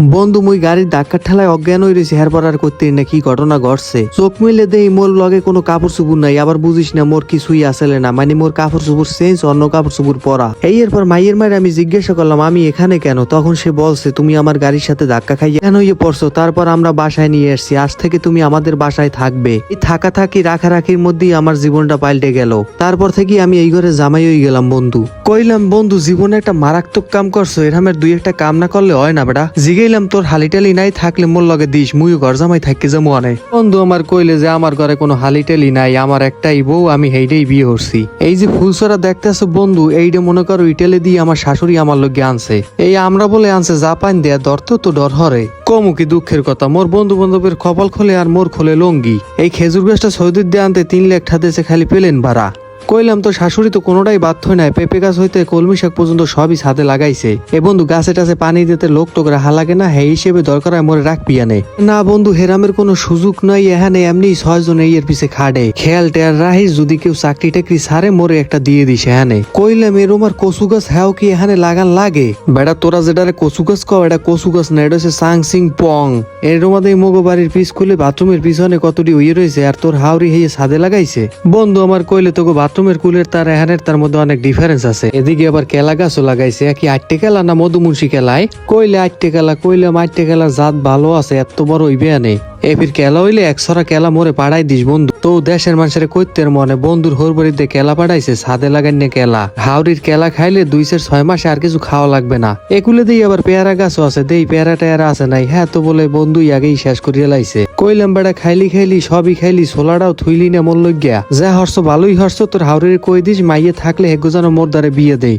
বন্ধু মুই গাড়ির ধাক্কার ঠেলায় অজ্ঞান হয়ে রয়েছে, হেরপর আর করতে না কি ঘটনা ঘটছে। চোখ মিলে দেই মোর লগে কোনো কাপড় চুপুর নাই, আবার বুঝিস না মোর কিছুই আসলে না, মানে মোর কাপড় চুপুর চেঞ্জ, অন্য কাপড় চুপুর পরা। এরপর মাইয়ের মায়ের আমি জিজ্ঞাসা করলাম আমি এখানে কেন, তখন সে বলছে তুমি আমার গাড়ির সাথে ধাক্কা খাইয়ে কেন ইয়ে পড়ছো। তারপর আমরা বাসায় নিয়ে এসছি, আজ থেকে তুমি আমাদের বাসায় থাকবে। এই থাকা থাকি রাখারাখির মধ্যেই আমার জীবনটা পাল্টে গেল। তারপর থেকে আমি এই ঘরে জামাই হয়ে গেলাম। বন্ধু কইলাম বন্ধু জীবনে একটা মারাত্মক কাম করছো, এরমের দুই একটা কাম না করলে হয় না বেটা। জিগাইলাম তোর হালিটালি নাই থাকলে মোর লগে দিস, মুই ঘর জামাই থাকি যাবো অনেক। বন্ধু আমার কইলে যে আমার ঘরে কোনো হালিটালি নাই, আমার একটাই বউ, আমি হেইটাই বিয়ে করছি। এই যে ফুলসরা দেখতেছো বন্ধু, এইটা মনে করো ইটালি দিয়ে আমার শাশুড়ি আমার লগে আনছে। এই আমরা বলে আনছে জাপান দেয়া, ধরতেও তো ডর হরে। কমু কি দুঃখের কথা, মোর বন্ধু বান্ধবের কপাল খোলে আর মোর খোলে লঙ্গি। এই খেজুর গাছটা সৌদির দিয়ে আনতে 3 লাখ ঠাদেছে খালি পেলেন ভাড়া। কইলাম তো শাশুড়ি তো কোনোটাই বাধ্য নাই, পেঁপে গাছ হইতে কলমি শাক পর্যন্ত সবই ছাদে লাগাইছে। এ বন্ধু গাছে টাছে পানি দিতে লোক টোক রাহা লাগে না, হে হিসেবে দরকার হয় মোরে রাখবি আনে না। বন্ধু হেরামের কোনো সুযোগ নাই, এখানে এমনি 6 জন এর পিছে খাড়ে। খেয়াল টেয়ার রাহিস যদি কেউ চাকরি টাকরি সারে মোরে একটা দিয়ে দিস এখানে। কইলাম এরমার কচু গাছ হ্যাও কি এখানে লাগান লাগে। বেড়া তোরা যেটারে কচু গাছ কও, এটা কচু গাছ না, এটা হচ্ছে সাং সিং পং। এর মধ্যে মগো বাড়ির পিস খুলে বাথরুমের পিছনে কতটি হইয়ে রয়েছে, আর তোর হাওড়ি হইয়ে ছাদে লাগাইছে। বন্ধু আমার কইলে তোকে বাথরুমের কুলের তার এহানের তার মধ্যে অনেক ডিফারেন্স আছে। এদিকে আবার কেলা গাছও লাগাইছে, কি 8টে কেলা না মধুমুন্সি কেলায়। কইলে 8টে কেলা, কইলাম 8টে কেলার জাত ভালো আছে, এত বড় হইবে আনে। এ ফির কেলা হইলে 100টা কেলা মোরে পাড়াই দিস বন্ধু। তো দেশের মানুষের কইতের মনে বন্ধুর হরবরিতে কেলা পাঠাইছে, ছাদে লাগাইনে কেলা। হাওড়ির কেলা খাইলে 2-6 মাসে আর কিছু খাওয়া লাগবে না। এগুলো দিয়ে আবার পেয়ারা গাছও আছে, দেই পেয়ারা টেয়ারা আছে নাই। হ্যাঁ তো বলে বন্ধুই আগেই শেষ করিয়া লাইছে। কইলাম বেড়া খাইলি সবই খাইলি, সোলাটাও থুইলি না মন লইগিয়া। যা হরছ ভালোই হরছ, তোর হাওড়ির কই দিস মাইয়ে থাকলে হেগো যেন মোর দ্বারে বিয়ে দেই।